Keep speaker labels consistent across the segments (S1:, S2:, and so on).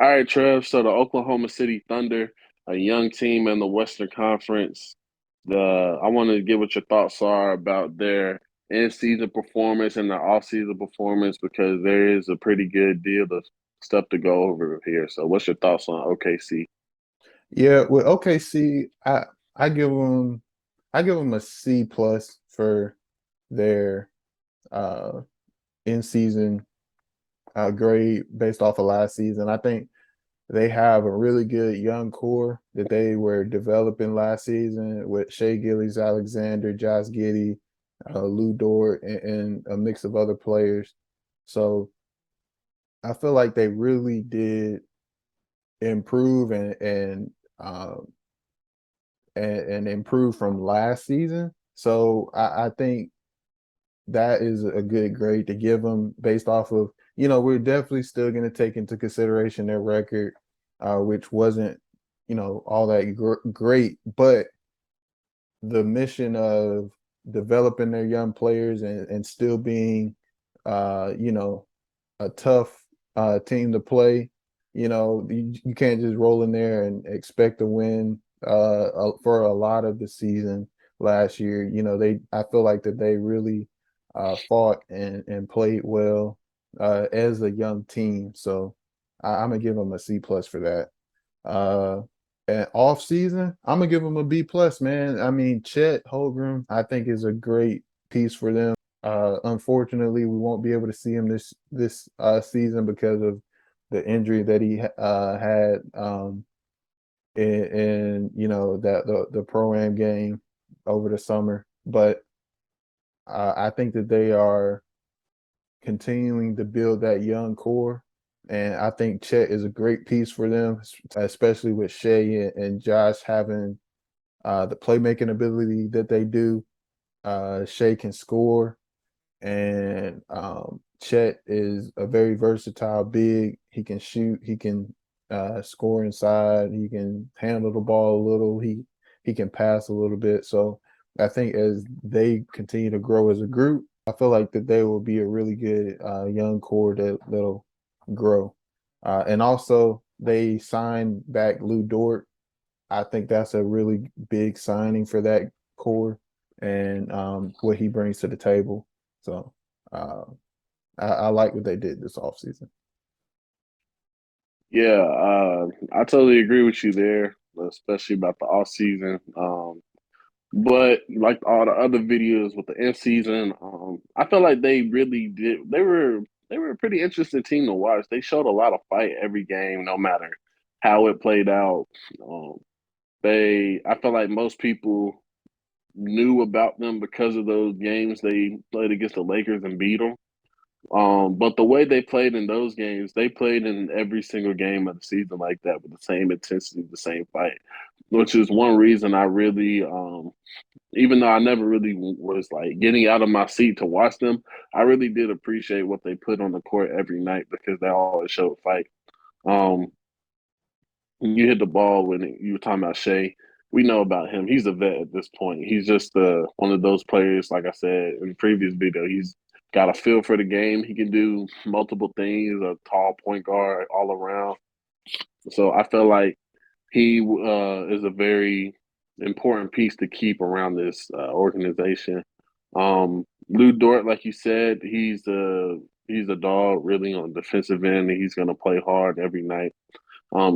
S1: All right, Trev. So the Oklahoma City Thunder, a young team in the Western Conference. I want to get what your thoughts are about their in-season performance and their off-season performance because there is a pretty good deal of stuff to go over here. So, what's your thoughts on OKC?
S2: Yeah, with OKC, I give them a C plus for their uh in season grade based off of last season. I think they have a really good young core that they were developing last season with Shea Gillies, Alexander, Josh Giddey, Lou Dort, and a mix of other players. So I feel like they really did improve um, and improve from last season. So I think that is a good grade to give them based off of, we're definitely still going to take into consideration their record, which wasn't, all that great, but the mission of developing their young players and still being, you know, a tough team to play. You can't just roll in there and expect to win for a lot of the season last year. I feel like that they really fought and played well as a young team. So I'm gonna give them a C plus for that. And off season, I'm gonna give them a B plus, man. I mean, Chet Holmgren, I think is a great piece for them. Unfortunately, we won't be able to see him this season because of the injury that he had in that the pro am game over the summer. But I think that they are continuing to build that young core, and I think Chet is a great piece for them, especially with Shea and Josh having the playmaking ability that they do. Shea can score, and Chet is a very versatile big. He can shoot. He can score inside. He can handle the ball a little. He can pass a little bit. So I think as they continue to grow as a group, I feel like that they will be a really good young core that'll grow. And also they signed back Lou Dort. I think that's a really big signing for that core and what he brings to the table. So uh, I like what they did this offseason.
S1: Yeah, I totally agree with you there, especially about the off season. But like all the other videos with the in season, I feel like they really did. They were a pretty interesting team to watch. They showed a lot of fight every game, no matter how it played out. Um, I feel like most people knew about them because of those games they played against the Lakers and beat them. But the way they played in those games, they played in every single game of the season like that with the same intensity, the same fight, which is one reason I really, even though I never really was like getting out of my seat to watch them, I really did appreciate what they put on the court every night because they always showed fight. Um, you hit the ball when you were talking about Shea. We know about him. He's a vet at this point. He's just one of those players, like I said in the previous video. He's got a feel for the game. He can do multiple things, a tall point guard all around. So I feel like he is a very important piece to keep around this organization. Lou Dort, like you said, he's a dog really on the defensive end, and he's going to play hard every night.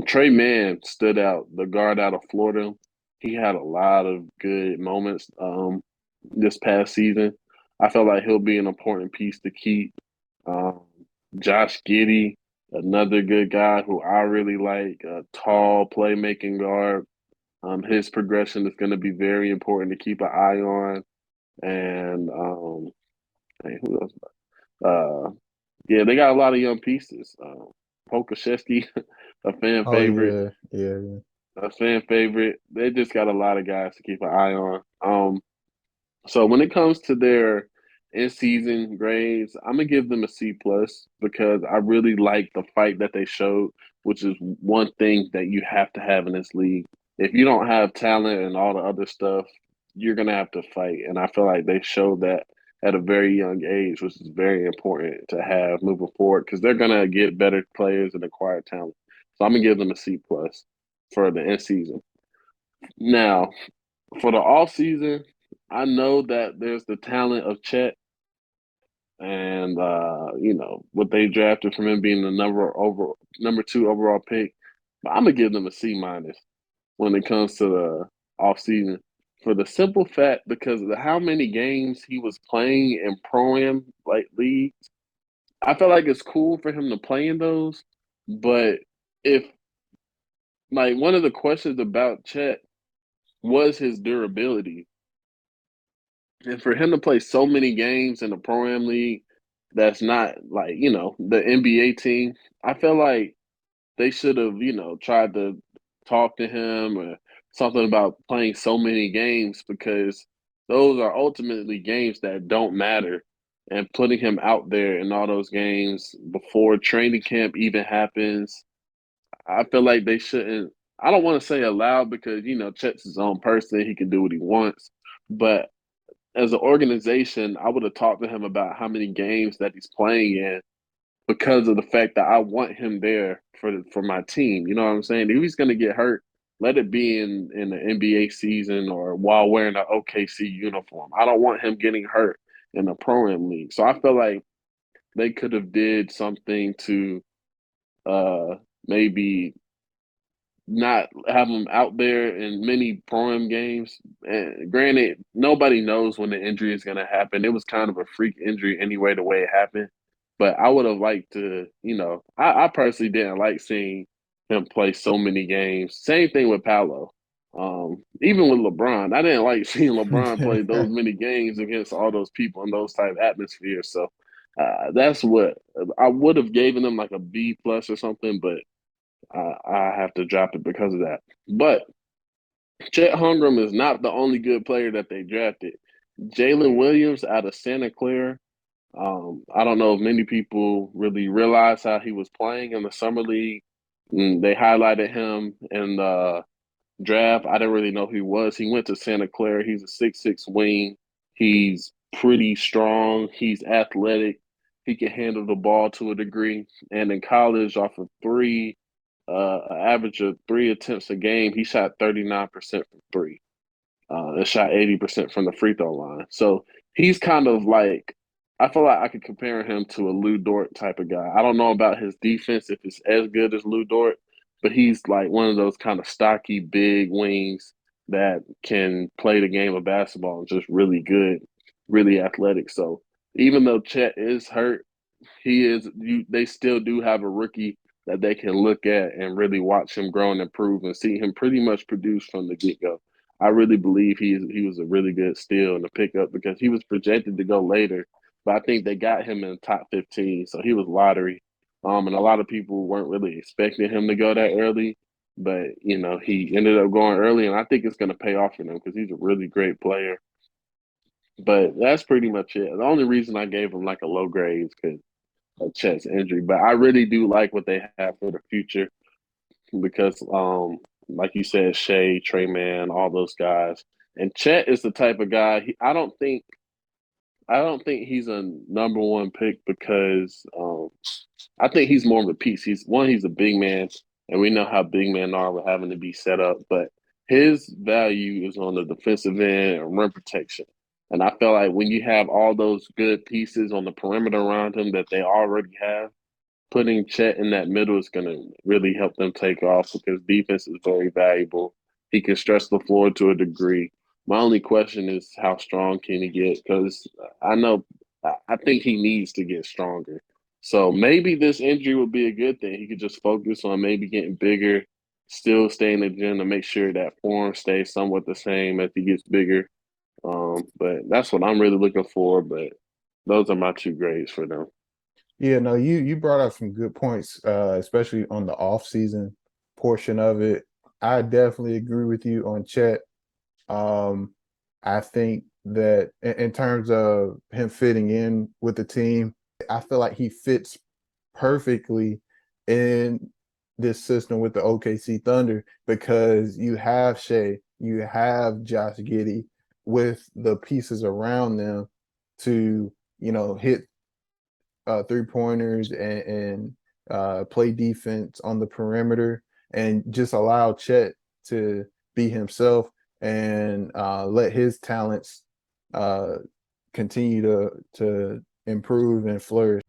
S1: Trey Mann stood out, the guard out of Florida. He had a lot of good moments this past season. I felt like he'll be an important piece to keep. Um, Josh Giddey, another good guy who I really like, a tall playmaking guard. His progression is going to be very important to keep an eye on. And hey, who else? Uh, yeah, they got a lot of young pieces. Pokashevsky, a fan
S2: Oh
S1: favorite.
S2: yeah, yeah, yeah.
S1: A fan favorite. They just got a lot of guys to keep an eye on. So when it comes to their in season grades, I'm gonna give them a C plus because I really like the fight that they showed, which is one thing that you have to have in this league. If you don't have talent and all the other stuff, you're gonna have to fight. And I feel like they showed that at a very young age, which is very important to have moving forward because they're gonna get better players and acquire talent. So I'm gonna give them a C plus for the end season. Now, for the off season, I know that there's the talent of Chet and what they drafted from him being the number two overall pick. But I'm gonna give them a C minus when it comes to the off season for the simple fact because of how many games he was playing in pro am like leagues. I feel like it's cool for him to play in those, but if like one of the questions about Chet was his durability, and for him to play so many games in the pro am league, that's not like the NBA team. I feel like they should have tried to talk to him or something about playing so many games because those are ultimately games that don't matter. And putting him out there in all those games before training camp even happens, I feel like they shouldn't. I don't want to say allowed because Chet's his own person; he can do what he wants. But as an organization, I would have talked to him about how many games that he's playing in because of the fact that I want him there for my team. You know what I'm saying? If he's going to get hurt, let it be in the NBA season or while wearing an OKC uniform. I don't want him getting hurt in the pro am league. So I feel like they could have did something to uh maybe not have him out there in many pro-am games. And granted, nobody knows when the injury is going to happen. It was kind of a freak injury anyway, the way it happened. But I would have liked to, I personally didn't like seeing him play so many games. Same thing with Paolo. Even with LeBron, I didn't like seeing LeBron play those many games against all those people in those type atmospheres. So that's what I would have given them like a B plus or something, but I have to drop it because of that. But Chet Holmgren is not the only good player that they drafted. Jalen Williams out of Santa Clara. I don't know if many people really realize how he was playing in the summer league. They highlighted him in the draft. I didn't really know who he was. He went to Santa Clara. He's a 6'6" wing. He's pretty strong. He's athletic. He can handle the ball to a degree. And in college, off of an average of 3 attempts a game, he shot 39% from three. And shot 80% from the free throw line. So he's kind of like, I feel like I could compare him to a Lou Dort type of guy. I don't know about his defense if it's as good as Lou Dort, but he's like one of those kind of stocky, big wings that can play the game of basketball and just really good, really athletic. So even though Chet is hurt, they still do have a rookie that they can look at and really watch him grow and improve and see him pretty much produce from the get go. I really believe he was a really good steal in the pickup because he was projected to go later, but I think they got him in the top 15, so he was lottery. And a lot of people weren't really expecting him to go that early, but he ended up going early, and I think it's going to pay off for him because he's a really great player. But that's pretty much it. The only reason I gave him like a low grade is because a chest injury. But I really do like what they have for the future because, like you said, Shea, Trey Man, all those guys, and Chet is the type of guy. I don't think he's a number one pick because I think he's more of a piece. He's a big man, and we know how big men are with having to be set up. But his value is on the defensive end and rim protection. And I feel like when you have all those good pieces on the perimeter around him that they already have, putting Chet in that middle is going to really help them take off because defense is very valuable. He can stretch the floor to a degree. My only question is how strong can he get? Because I think he needs to get stronger. So maybe this injury would be a good thing. He could just focus on maybe getting bigger, still stay in the gym to make sure that form stays somewhat the same as he gets bigger. But that's what I'm really looking for. But those are my two grades for them.
S2: Yeah, no, you brought up some good points, especially on the off season portion of it. I definitely agree with you on Chet. Um, I think that in terms of him fitting in with the team, I feel like he fits perfectly in this system with the OKC Thunder because you have Shea, you have Josh Giddey with the pieces around them to, hit 3 pointers and play defense on the perimeter, and just allow Chet to be himself and let his talents continue to improve and flourish.